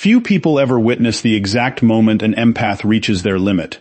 Few people ever witness the exact moment an empath reaches their limit.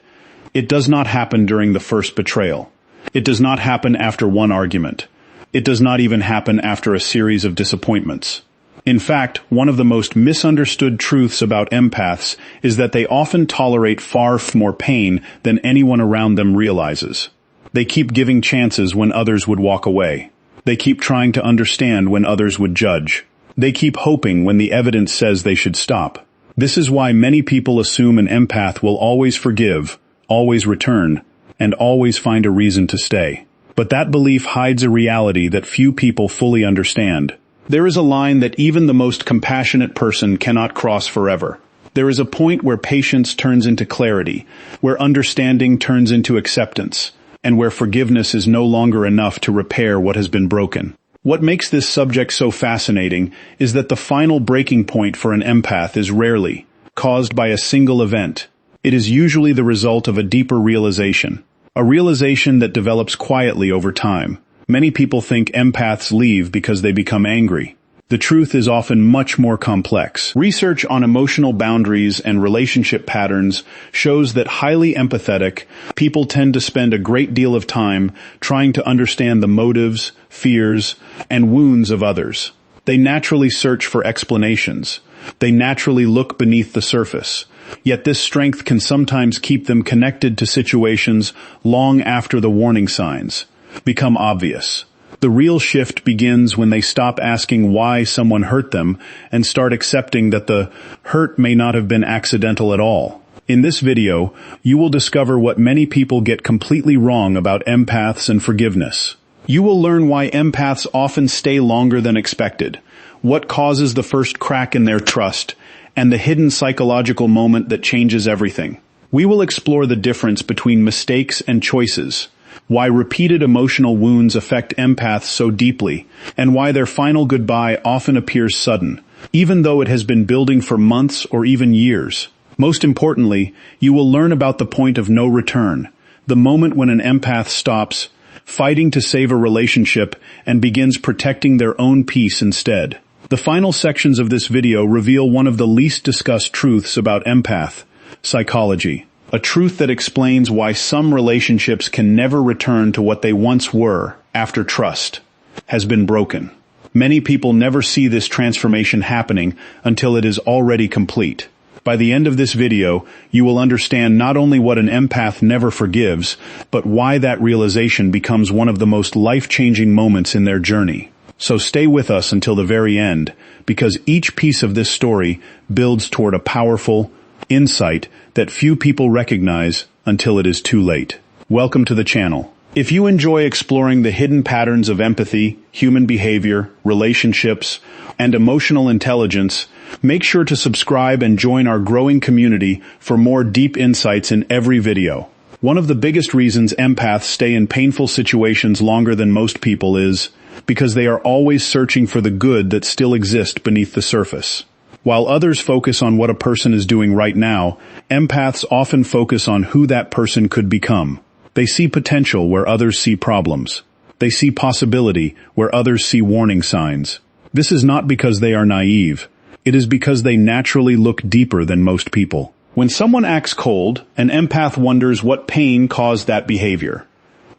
It does not happen during the first betrayal. It does not happen after one argument. It does not even happen after a series of disappointments. In fact, one of the most misunderstood truths about empaths is that they often tolerate far more pain than anyone around them realizes. They keep giving chances when others would walk away. They keep trying to understand when others would judge. They keep hoping when the evidence says they should stop. This is why many people assume an empath will always forgive, always return, and always find a reason to stay. But that belief hides a reality that few people fully understand. There is a line that even the most compassionate person cannot cross forever. There is a point where patience turns into clarity, where understanding turns into acceptance, and where forgiveness is no longer enough to repair what has been broken. What makes this subject so fascinating is that the final breaking point for an empath is rarely caused by a single event. It is usually the result of a deeper realization, a realization that develops quietly over time. Many people think empaths leave because they become angry. The truth is often much more complex. Research on emotional boundaries and relationship patterns shows that highly empathetic people tend to spend a great deal of time trying to understand the motives, fears, and wounds of others. They naturally search for explanations. They naturally look beneath the surface. Yet this strength can sometimes keep them connected to situations long after the warning signs become obvious. The real shift begins when they stop asking why someone hurt them and start accepting that the hurt may not have been accidental at all. In this video, you will discover what many people get completely wrong about empaths and forgiveness. You will learn why empaths often stay longer than expected, what causes the first crack in their trust, and the hidden psychological moment that changes everything. We will explore the difference between mistakes and choices, why repeated emotional wounds affect empaths so deeply, and why their final goodbye often appears sudden, even though it has been building for months or even years. Most importantly, you will learn about the point of no return, the moment when an empath stops fighting to save a relationship and begins protecting their own peace instead. The final sections of this video reveal one of the least discussed truths about empath psychology. A truth that explains why some relationships can never return to what they once were after trust has been broken. Many people never see this transformation happening until it is already complete. By the end of this video, you will understand not only what an empath never forgives, but why that realization becomes one of the most life-changing moments in their journey. So stay with us until the very end, because each piece of this story builds toward a powerful insight that few people recognize until it is too late. Welcome to the channel. If you enjoy exploring the hidden patterns of empathy, human behavior, relationships, and emotional intelligence, make sure to subscribe and join our growing community for more deep insights in every video. One of the biggest reasons empaths stay in painful situations longer than most people is because they are always searching for the good that still exists beneath the surface. While others focus on what a person is doing right now, empaths often focus on who that person could become. They see potential where others see problems. They see possibility where others see warning signs. This is not because they are naive. It is because they naturally look deeper than most people. When someone acts cold, an empath wonders what pain caused that behavior.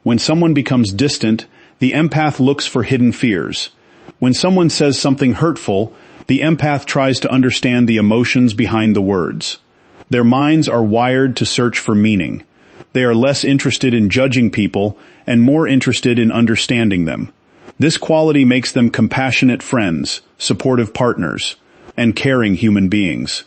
When someone becomes distant, the empath looks for hidden fears. When someone says something hurtful, the empath tries to understand the emotions behind the words. Their minds are wired to search for meaning. They are less interested in judging people and more interested in understanding them. This quality makes them compassionate friends, supportive partners, and caring human beings.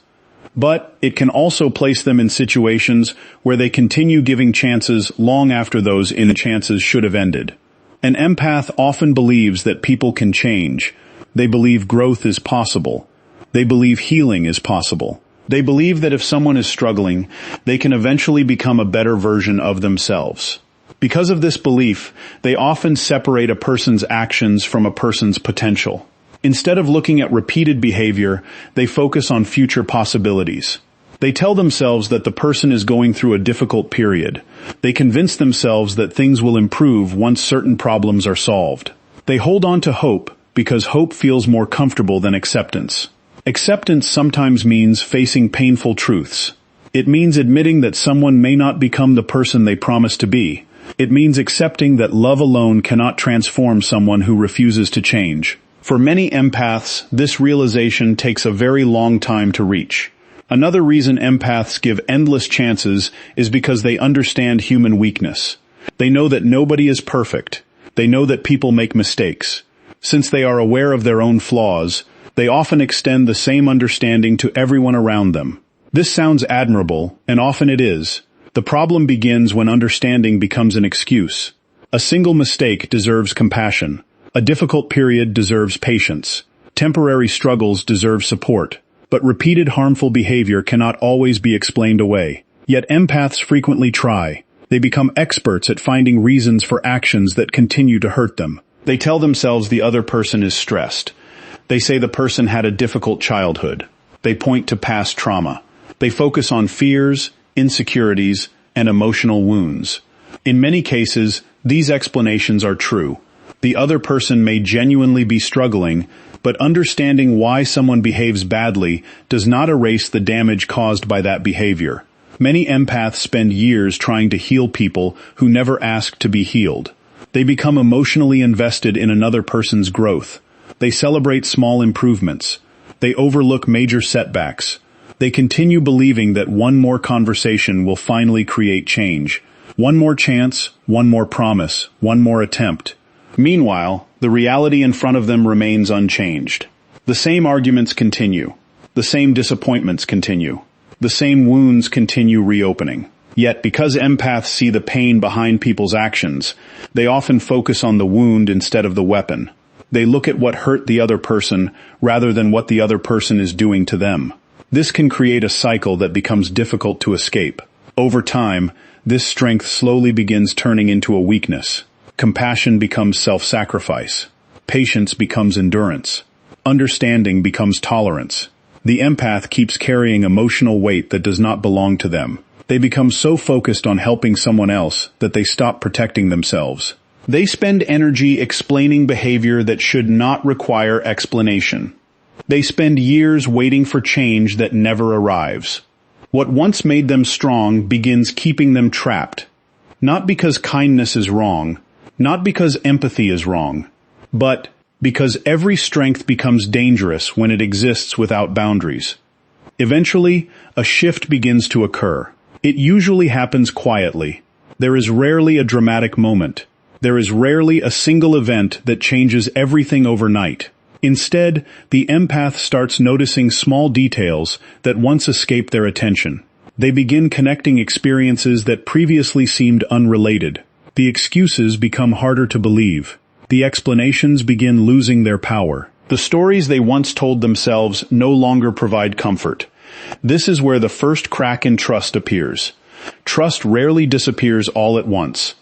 But it can also place them in situations where they continue giving chances long after those chances should have ended. An empath often believes that people can change. They believe growth is possible. They believe healing is possible. They believe that if someone is struggling, they can eventually become a better version of themselves. Because of this belief, they often separate a person's actions from a person's potential. Instead of looking at repeated behavior, they focus on future possibilities. They tell themselves that the person is going through a difficult period. They convince themselves that things will improve once certain problems are solved. They hold on to hope because hope feels more comfortable than acceptance. Acceptance sometimes means facing painful truths. It means admitting that someone may not become the person they promise to be. It means accepting that love alone cannot transform someone who refuses to change. For many empaths, this realization takes a very long time to reach. Another reason empaths give endless chances is because they understand human weakness. They know that nobody is perfect. They know that people make mistakes. Since they are aware of their own flaws, they often extend the same understanding to everyone around them. This sounds admirable, and often it is. The problem begins when understanding becomes an excuse. A single mistake deserves compassion. A difficult period deserves patience. Temporary struggles deserve support. But repeated harmful behavior cannot always be explained away. Yet empaths frequently try. They become experts at finding reasons for actions that continue to hurt them. They tell themselves the other person is stressed. They say the person had a difficult childhood. They point to past trauma. They focus on fears, insecurities, and emotional wounds. In many cases, these explanations are true. The other person may genuinely be struggling, but understanding why someone behaves badly does not erase the damage caused by that behavior. Many empaths spend years trying to heal people who never asked to be healed. They become emotionally invested in another person's growth. They celebrate small improvements. They overlook major setbacks. They continue believing that one more conversation will finally create change. One more chance, one more promise, one more attempt. Meanwhile, the reality in front of them remains unchanged. The same arguments continue. The same disappointments continue. The same wounds continue reopening. Yet, because empaths see the pain behind people's actions, they often focus on the wound instead of the weapon. They look at what hurt the other person rather than what the other person is doing to them. This can create a cycle that becomes difficult to escape. Over time, this strength slowly begins turning into a weakness. Compassion becomes self-sacrifice. Patience becomes endurance. Understanding becomes tolerance. The empath keeps carrying emotional weight that does not belong to them. They become so focused on helping someone else that they stop protecting themselves. They spend energy explaining behavior that should not require explanation. They spend years waiting for change that never arrives. What once made them strong begins keeping them trapped. Not because kindness is wrong, not because empathy is wrong, but because every strength becomes dangerous when it exists without boundaries. Eventually, a shift begins to occur. It usually happens quietly. There is rarely a dramatic moment. There is rarely a single event that changes everything overnight. Instead, the empath starts noticing small details that once escaped their attention. They begin connecting experiences that previously seemed unrelated. The excuses become harder to believe. The explanations begin losing their power. The stories they once told themselves no longer provide comfort. This is where the first crack in trust appears. Trust rarely disappears all at once.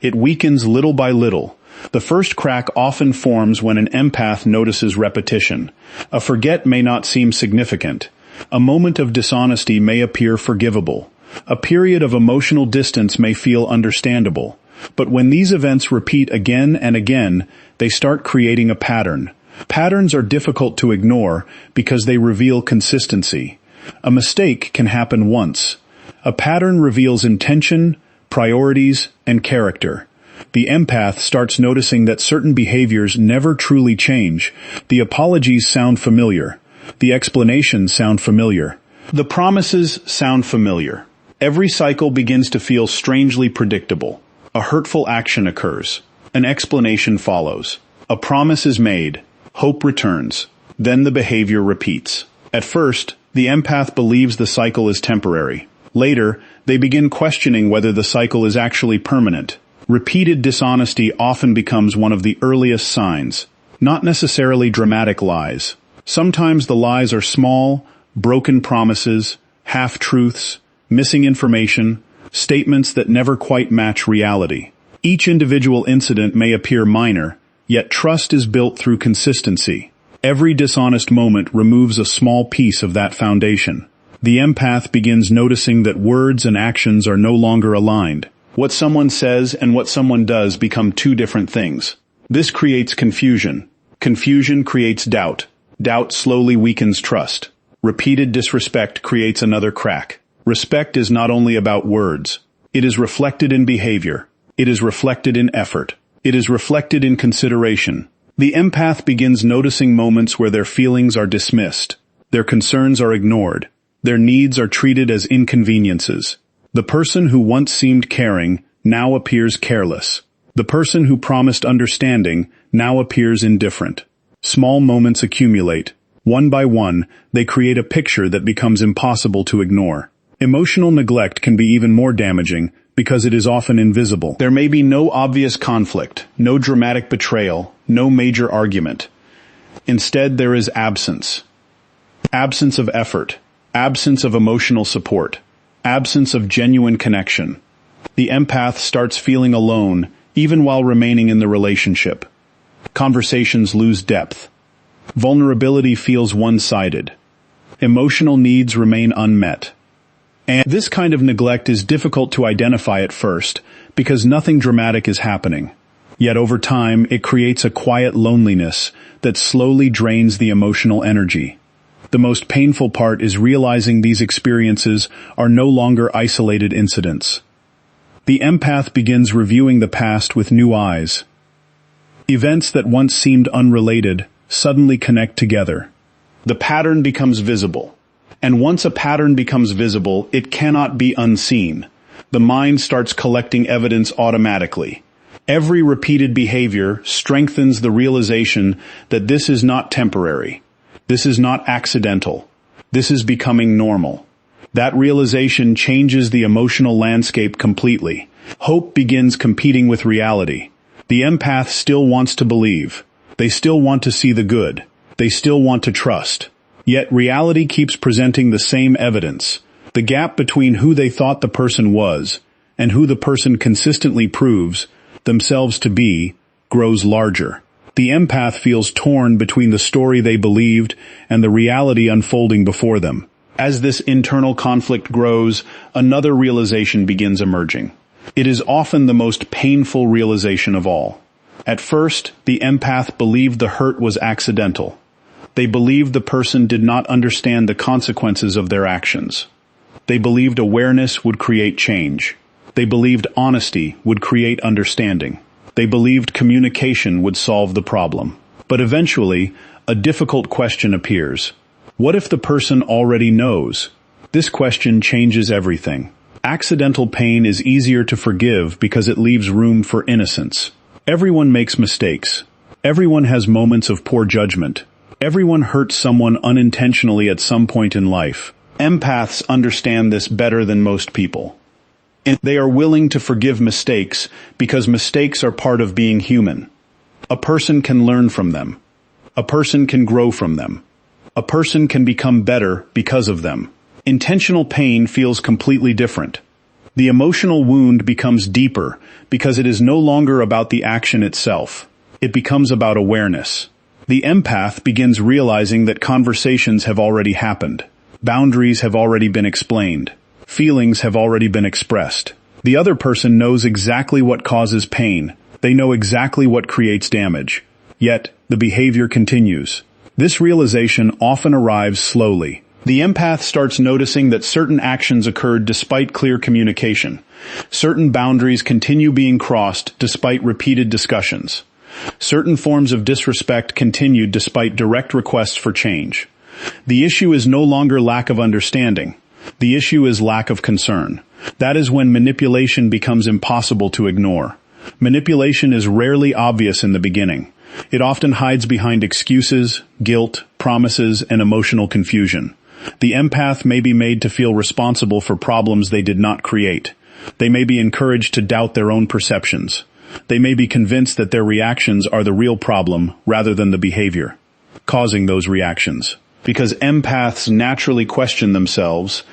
It weakens little by little. The first crack often forms when an empath notices repetition. A forget may not seem significant. A moment of dishonesty may appear forgivable. A period of emotional distance may feel understandable. But when these events repeat again and again, they start creating a pattern. Patterns are difficult to ignore because they reveal consistency. A mistake can happen once. A pattern reveals intention, priorities, and character. The empath starts noticing that certain behaviors never truly change. The apologies sound familiar. The explanations sound familiar. The promises sound familiar. Every cycle begins to feel strangely predictable. A hurtful action occurs. An explanation follows. A promise is made. Hope returns. Then the behavior repeats. At first, the empath believes the cycle is temporary. Later, they begin questioning whether the cycle is actually permanent. Repeated dishonesty often becomes one of the earliest signs. Not necessarily dramatic lies. Sometimes the lies are small, broken promises, half-truths, missing information, statements that never quite match reality. Each individual incident may appear minor, yet trust is built through consistency. Every dishonest moment removes a small piece of that foundation. The empath begins noticing that words and actions are no longer aligned. What someone says and what someone does become two different things. This creates confusion. Confusion creates doubt. Doubt slowly weakens trust. Repeated disrespect creates another crack. Respect is not only about words. It is reflected in behavior. It is reflected in effort. It is reflected in consideration. The empath begins noticing moments where their feelings are dismissed. Their concerns are ignored. Their needs are treated as inconveniences. The person who once seemed caring now appears careless. The person who promised understanding now appears indifferent. Small moments accumulate. One by one, they create a picture that becomes impossible to ignore. Emotional neglect can be even more damaging because it is often invisible. There may be no obvious conflict, no dramatic betrayal, no major argument. Instead, there is absence. Absence of effort, absence of emotional support, absence of genuine connection. The empath starts feeling alone even while remaining in the relationship. Conversations lose depth. Vulnerability feels one-sided. Emotional needs remain unmet. And this kind of neglect is difficult to identify at first because nothing dramatic is happening. Yet over time, it creates a quiet loneliness that slowly drains the emotional energy. The most painful part is realizing these experiences are no longer isolated incidents. The empath begins reviewing the past with new eyes. Events that once seemed unrelated suddenly connect together. The pattern becomes visible. And once a pattern becomes visible, it cannot be unseen. The mind starts collecting evidence automatically. Every repeated behavior strengthens the realization that this is not temporary. This is not accidental. This is becoming normal. That realization changes the emotional landscape completely. Hope begins competing with reality. The empath still wants to believe. They still want to see the good. They still want to trust. Yet reality keeps presenting the same evidence. The gap between who they thought the person was and who the person consistently proves themselves to be grows larger. The empath feels torn between the story they believed and the reality unfolding before them. As this internal conflict grows, another realization begins emerging. It is often the most painful realization of all. At first, the empath believed the hurt was accidental. They believed the person did not understand the consequences of their actions. They believed awareness would create change. They believed honesty would create understanding. They believed communication would solve the problem. But eventually, a difficult question appears. What if the person already knows? This question changes everything. Accidental pain is easier to forgive because it leaves room for innocence. Everyone makes mistakes. Everyone has moments of poor judgment. Everyone hurts someone unintentionally at some point in life. Empaths understand this better than most people. And they are willing to forgive mistakes because mistakes are part of being human. A person can learn from them. A person can grow from them. A person can become better because of them. Intentional pain feels completely different. The emotional wound becomes deeper because it is no longer about the action itself. It becomes about awareness. The empath begins realizing that conversations have already happened. Boundaries have already been explained. Feelings have already been expressed. The other person knows exactly what causes pain. They know exactly what creates damage. Yet, the behavior continues. This realization often arrives slowly. The empath starts noticing that certain actions occurred despite clear communication. Certain boundaries continue being crossed despite repeated discussions. Certain forms of disrespect continued despite direct requests for change. The issue is no longer lack of understanding. The issue is lack of concern. That is when manipulation becomes impossible to ignore. Manipulation is rarely obvious in the beginning. It often hides behind excuses, guilt, promises, and emotional confusion. The empath may be made to feel responsible for problems they did not create. They may be encouraged to doubt their own perceptions. They may be convinced that their reactions are the real problem rather than the behavior causing those reactions. Because empaths naturally question themselves,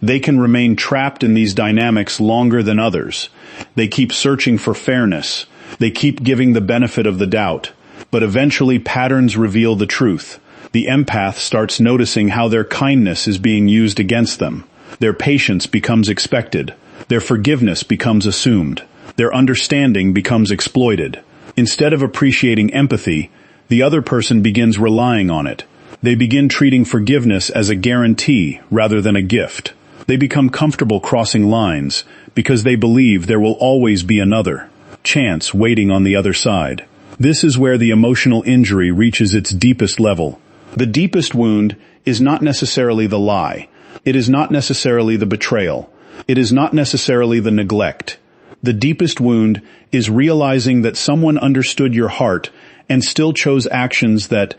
they can remain trapped in these dynamics longer than others. They keep searching for fairness. They keep giving the benefit of the doubt. But eventually patterns reveal the truth. The empath starts noticing how their kindness is being used against them. Their patience becomes expected. Their forgiveness becomes assumed. Their understanding becomes exploited. Instead of appreciating empathy, the other person begins relying on it. They begin treating forgiveness as a guarantee rather than a gift. They become comfortable crossing lines because they believe there will always be another chance waiting on the other side. This is where the emotional injury reaches its deepest level. The deepest wound is not necessarily the lie. It is not necessarily the betrayal. It is not necessarily the neglect. The deepest wound is realizing that someone understood your heart and still chose actions that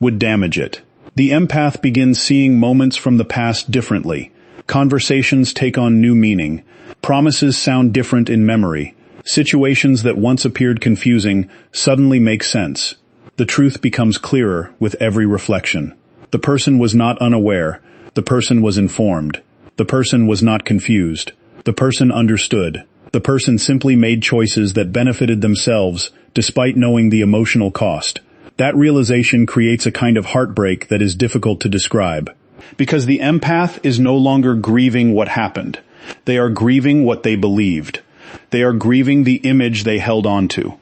would damage it. The empath begins seeing moments from the past differently. Conversations take on new meaning. Promises sound different in memory. Situations that once appeared confusing suddenly make sense. The truth becomes clearer with every reflection. The person was not unaware. The person was informed. The person was not confused. The person understood. The person simply made choices that benefited themselves despite knowing the emotional cost. That realization creates a kind of heartbreak that is difficult to describe. Because the empath is no longer grieving what happened. They are grieving what they believed. They are grieving the image they held on to.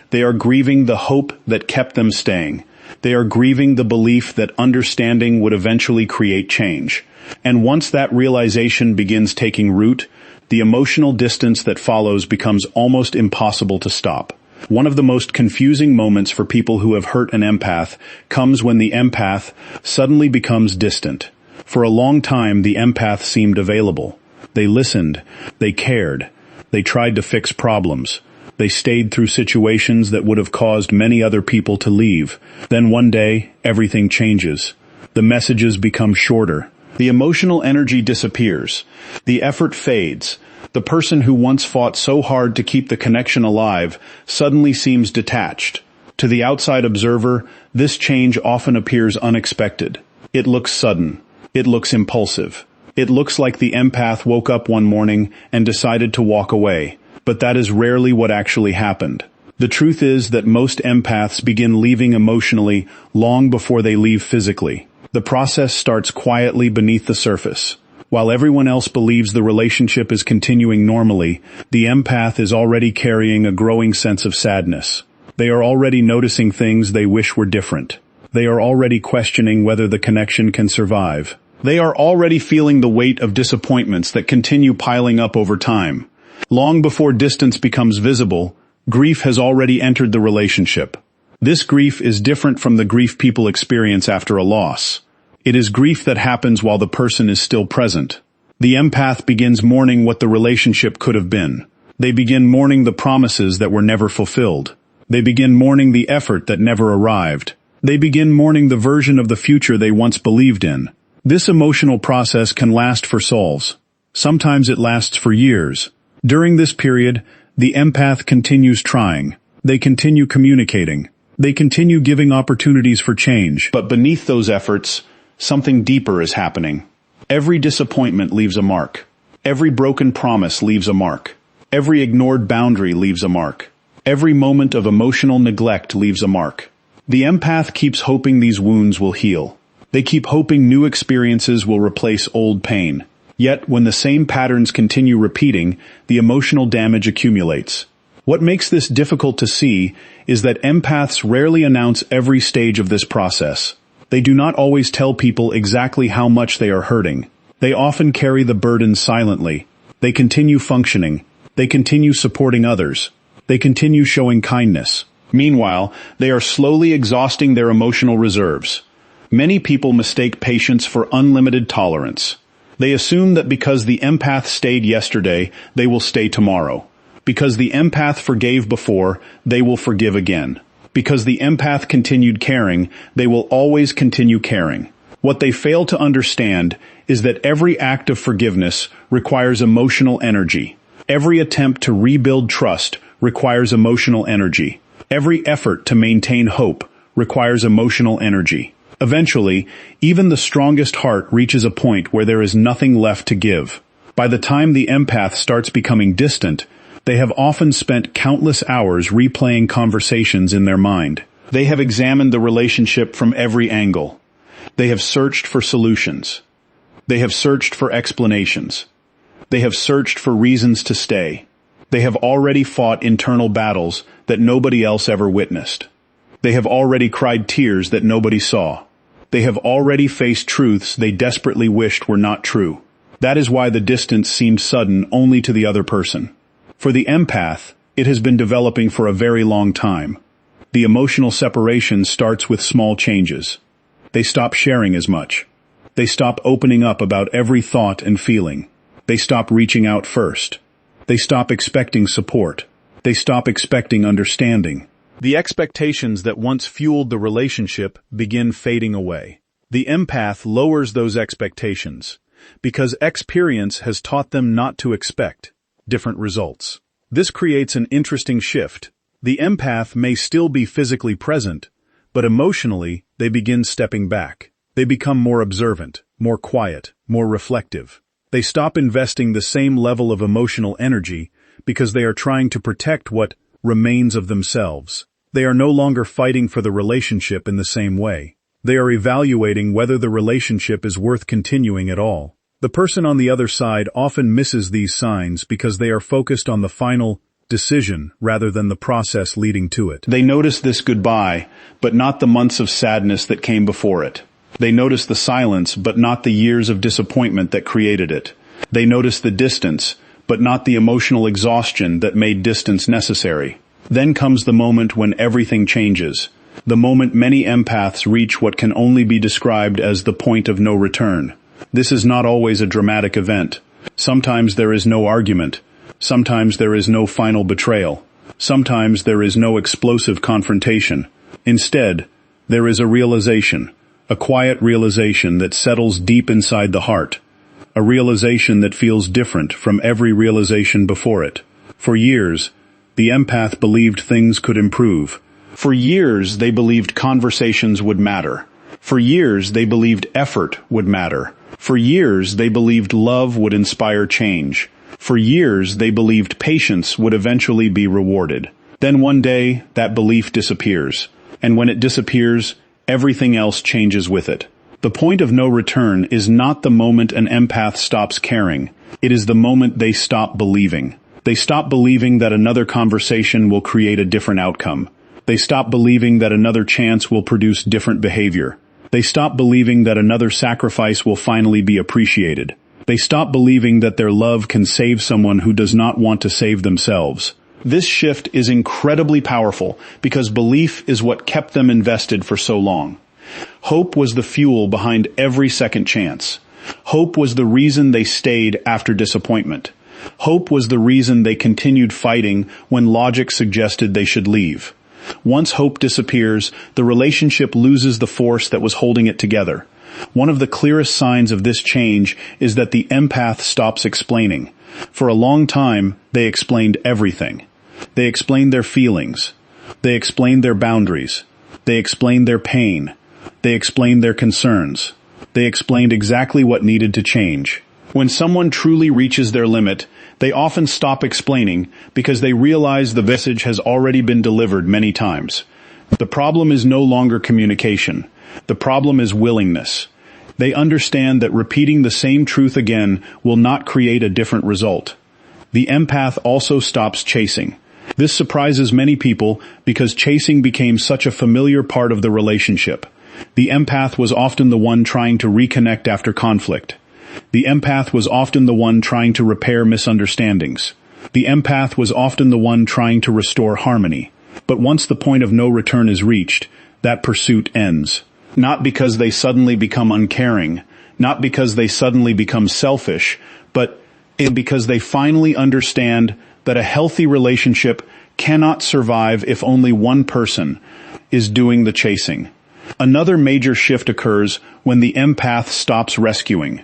They are grieving the hope that kept them staying. They are grieving the belief that understanding would eventually create change. And once that realization begins taking root, the emotional distance that follows becomes almost impossible to stop. One of the most confusing moments for people who have hurt an empath comes when the empath suddenly becomes distant. For a long time, the empath seemed available. They listened. They cared. They tried to fix problems. They stayed through situations that would have caused many other people to leave. Then one day, everything changes. The messages become shorter. The emotional energy disappears. The effort fades. The person who once fought so hard to keep the connection alive suddenly seems detached. To the outside observer, this change often appears unexpected. It looks sudden. It looks impulsive. It looks like the empath woke up one morning and decided to walk away. But that is rarely what actually happened. The truth is that most empaths begin leaving emotionally long before they leave physically. The process starts quietly beneath the surface. While everyone else believes the relationship is continuing normally, the empath is already carrying a growing sense of sadness. They are already noticing things they wish were different. They are already questioning whether the connection can survive. They are already feeling the weight of disappointments that continue piling up over time. Long before distance becomes visible, grief has already entered the relationship. This grief is different from the grief people experience after a loss. It is grief that happens while the person is still present. The empath begins mourning what the relationship could have been. They begin mourning the promises that were never fulfilled. They begin mourning the effort that never arrived. They begin mourning the version of the future they once believed in. This emotional process can last for souls. Sometimes it lasts for years. During this period, the empath continues trying. They continue communicating. They continue giving opportunities for change. But beneath those efforts, something deeper is happening. Every disappointment leaves a mark. Every broken promise leaves a mark. Every ignored boundary leaves a mark. Every moment of emotional neglect leaves a mark. The empath keeps hoping these wounds will heal. They keep hoping new experiences will replace old pain. Yet, when the same patterns continue repeating, the emotional damage accumulates. What makes this difficult to see is that empaths rarely announce every stage of this process. They do not always tell people exactly how much they are hurting. They often carry the burden silently. They continue functioning. They continue supporting others. They continue showing kindness. Meanwhile, they are slowly exhausting their emotional reserves. Many people mistake patience for unlimited tolerance. They assume that because the empath stayed yesterday, they will stay tomorrow. Because the empath forgave before, they will forgive again. Because the empath continued caring, they will always continue caring. What they fail to understand is that every act of forgiveness requires emotional energy. Every attempt to rebuild trust requires emotional energy. Every effort to maintain hope requires emotional energy. Eventually, even the strongest heart reaches a point where there is nothing left to give. By the time the empath starts becoming distant, they have often spent countless hours replaying conversations in their mind. They have examined the relationship from every angle. They have searched for solutions. They have searched for explanations. They have searched for reasons to stay. They have already fought internal battles that nobody else ever witnessed. They have already cried tears that nobody saw. They have already faced truths they desperately wished were not true. That is why the distance seemed sudden only to the other person. For the empath, it has been developing for a very long time. The emotional separation starts with small changes. They stop sharing as much. They stop opening up about every thought and feeling. They stop reaching out first. They stop expecting support. They stop expecting understanding. The expectations that once fueled the relationship begin fading away. The empath lowers those expectations because experience has taught them not to expect different results. This creates an interesting shift. The empath may still be physically present, but emotionally they begin stepping back. They become more observant, more quiet, more reflective. They stop investing the same level of emotional energy because they are trying to protect what remains of themselves. They are no longer fighting for the relationship in the same way. They are evaluating whether the relationship is worth continuing at all. The person on the other side often misses these signs because they are focused on the final decision rather than the process leading to it. They notice this goodbye, but not the months of sadness that came before it. They notice the silence, but not the years of disappointment that created it. They notice the distance, but not the emotional exhaustion that made distance necessary. Then comes the moment when everything changes. The moment many empaths reach what can only be described as the point of no return. This is not always a dramatic event. Sometimes there is no argument. Sometimes there is no final betrayal. Sometimes there is no explosive confrontation. Instead, there is a realization, a quiet realization that settles deep inside the heart. A realization that feels different from every realization before it. For years, the empath believed things could improve. For years, they believed conversations would matter. For years, they believed effort would matter. For years, they believed love would inspire change. For years, they believed patience would eventually be rewarded. Then one day, that belief disappears. And when it disappears, everything else changes with it. The point of no return is not the moment an empath stops caring. It is the moment they stop believing. They stop believing that another conversation will create a different outcome. They stop believing that another chance will produce different behavior. They stop believing that another sacrifice will finally be appreciated. They stop believing that their love can save someone who does not want to save themselves. This shift is incredibly powerful because belief is what kept them invested for so long. Hope was the fuel behind every second chance. Hope was the reason they stayed after disappointment. Hope was the reason they continued fighting when logic suggested they should leave. Once hope disappears, the relationship loses the force that was holding it together. One of the clearest signs of this change is that the empath stops explaining. For a long time, they explained everything. They explained their feelings. They explained their boundaries. They explained their pain. They explained their concerns. They explained exactly what needed to change. When someone truly reaches their limit, they often stop explaining because they realize the message has already been delivered many times. The problem is no longer communication. The problem is willingness. They understand that repeating the same truth again will not create a different result. The empath also stops chasing. This surprises many people because chasing became such a familiar part of the relationship. The empath was often the one trying to reconnect after conflict. The empath was often the one trying to repair misunderstandings. The empath was often the one trying to restore harmony. But once the point of no return is reached, that pursuit ends. Not because they suddenly become uncaring, not because they suddenly become selfish, but because they finally understand that a healthy relationship cannot survive if only one person is doing the chasing. Another major shift occurs when the empath stops rescuing.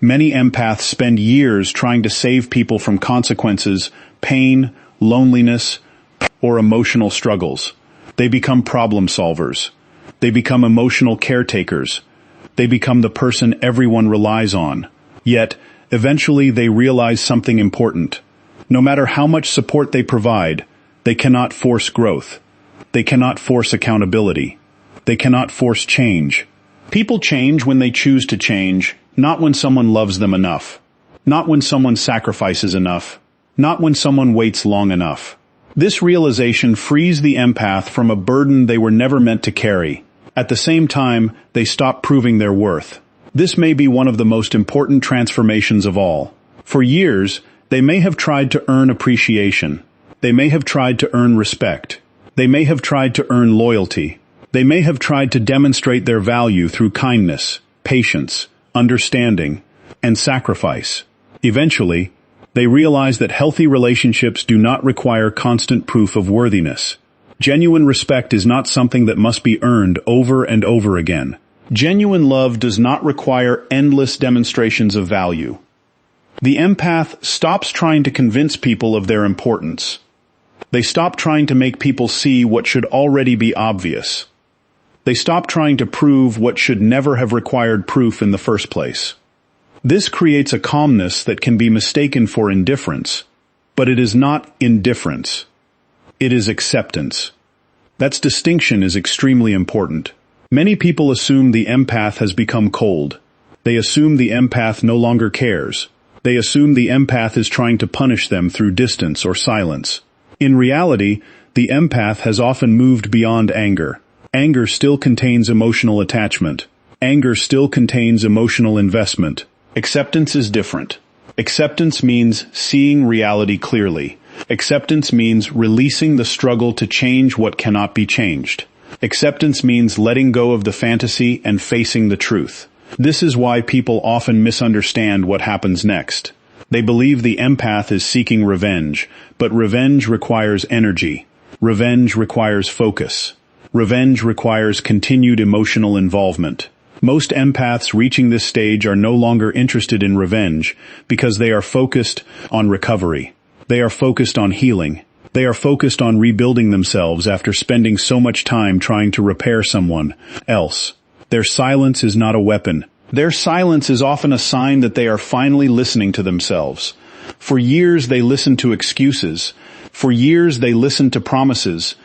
Many empaths spend years trying to save people from consequences, pain, loneliness, or emotional struggles. They become problem solvers. They become emotional caretakers. They become the person everyone relies on. Yet, eventually they realize something important. No matter how much support they provide, they cannot force growth. They cannot force accountability. They cannot force change. People change when they choose to change, not when someone loves them enough. Not when someone sacrifices enough. Not when someone waits long enough. This realization frees the empath from a burden they were never meant to carry. At the same time, they stop proving their worth. This may be one of the most important transformations of all. For years, they may have tried to earn appreciation. They may have tried to earn respect. They may have tried to earn loyalty. They may have tried to demonstrate their value through kindness, patience, understanding, and sacrifice. Eventually, they realize that healthy relationships do not require constant proof of worthiness. Genuine respect is not something that must be earned over and over again. Genuine love does not require endless demonstrations of value. The empath stops trying to convince people of their importance. They stop trying to make people see what should already be obvious. They stop trying to prove what should never have required proof in the first place. This creates a calmness that can be mistaken for indifference, but it is not indifference. It is acceptance. That distinction is extremely important. Many people assume the empath has become cold. They assume the empath no longer cares. They assume the empath is trying to punish them through distance or silence. In reality, the empath has often moved beyond anger. Anger still contains emotional attachment. Anger still contains emotional investment. Acceptance is different. Acceptance means seeing reality clearly. Acceptance means releasing the struggle to change what cannot be changed. Acceptance means letting go of the fantasy and facing the truth. This is why people often misunderstand what happens next. They believe the empath is seeking revenge, but revenge requires energy. Revenge requires focus. Revenge requires continued emotional involvement. Most empaths reaching this stage are no longer interested in revenge because they are focused on recovery. They are focused on healing. They are focused on rebuilding themselves after spending so much time trying to repair someone else. Their silence is not a weapon. Their silence is often a sign that they are finally listening to themselves. For years they listened to excuses. For years they listened to promises.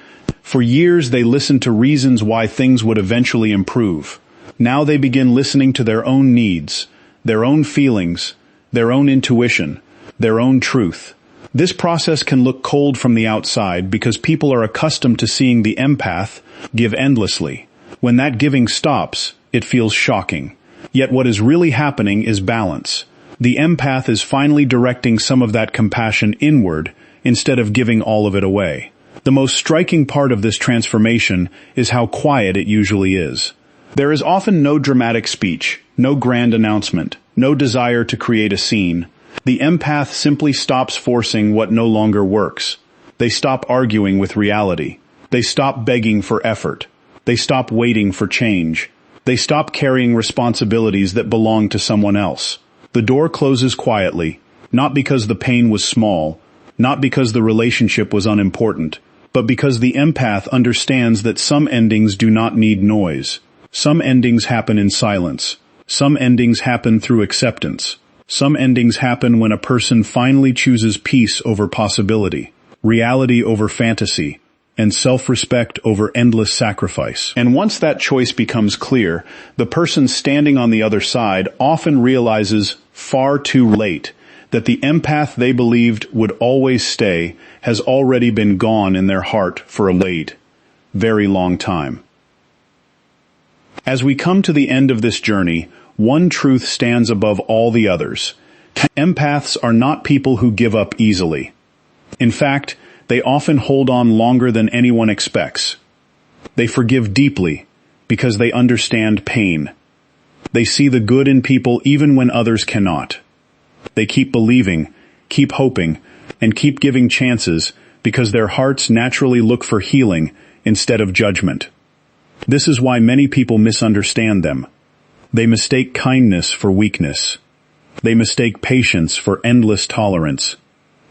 For years they listened to reasons why things would eventually improve. Now they begin listening to their own needs, their own feelings, their own intuition, their own truth. This process can look cold from the outside because people are accustomed to seeing the empath give endlessly. When that giving stops, it feels shocking. Yet what is really happening is balance. The empath is finally directing some of that compassion inward instead of giving all of it away. The most striking part of this transformation is how quiet it usually is. There is often no dramatic speech, no grand announcement, no desire to create a scene. The empath simply stops forcing what no longer works. They stop arguing with reality. They stop begging for effort. They stop waiting for change. They stop carrying responsibilities that belong to someone else. The door closes quietly, not because the pain was small, not because the relationship was unimportant, but because the empath understands that some endings do not need noise. Some endings happen in silence. Some endings happen through acceptance. Some endings happen when a person finally chooses peace over possibility, reality over fantasy, and self-respect over endless sacrifice. And once that choice becomes clear, the person standing on the other side often realizes far too late that the empath they believed would always stay has already been gone in their heart for a late, very long time. As we come to the end of this journey, one truth stands above all the others. Empaths are not people who give up easily. In fact, they often hold on longer than anyone expects. They forgive deeply because they understand pain. They see the good in people even when others cannot. They keep believing, keep hoping, and keep giving chances because their hearts naturally look for healing instead of judgment. This is why many people misunderstand them. They mistake kindness for weakness. They mistake patience for endless tolerance.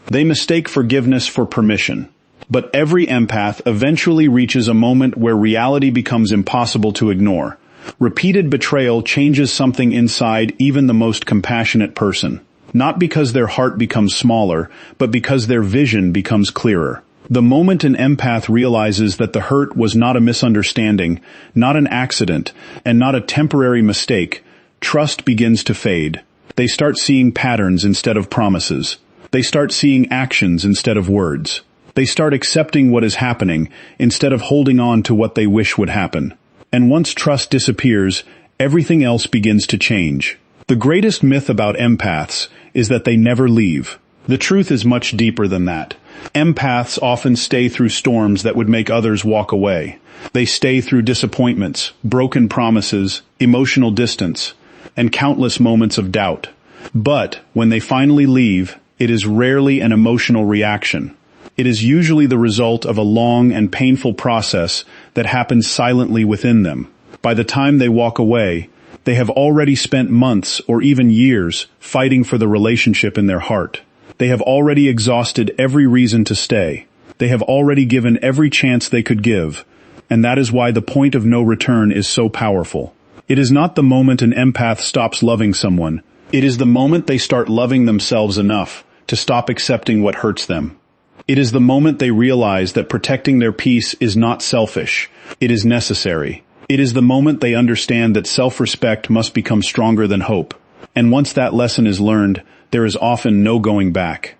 They mistake forgiveness for permission. But every empath eventually reaches a moment where reality becomes impossible to ignore. Repeated betrayal changes something inside even the most compassionate person. Not because their heart becomes smaller, but because their vision becomes clearer. The moment an empath realizes that the hurt was not a misunderstanding, not an accident, and not a temporary mistake, trust begins to fade. They start seeing patterns instead of promises. They start seeing actions instead of words. They start accepting what is happening instead of holding on to what they wish would happen. And once trust disappears, everything else begins to change. The greatest myth about empaths is that they never leave. The truth is much deeper than that. Empaths often stay through storms that would make others walk away. They stay through disappointments, broken promises, emotional distance, and countless moments of doubt. But when they finally leave, it is rarely an emotional reaction. It is usually the result of a long and painful process that happens silently within them. By the time they walk away, they have already spent months or even years fighting for the relationship in their heart. They have already exhausted every reason to stay. They have already given every chance they could give. And that is why the point of no return is so powerful. It is not the moment an empath stops loving someone. It is the moment they start loving themselves enough to stop accepting what hurts them. It is the moment they realize that protecting their peace is not selfish. It is necessary. It is the moment they understand that self-respect must become stronger than hope. And once that lesson is learned, there is often no going back.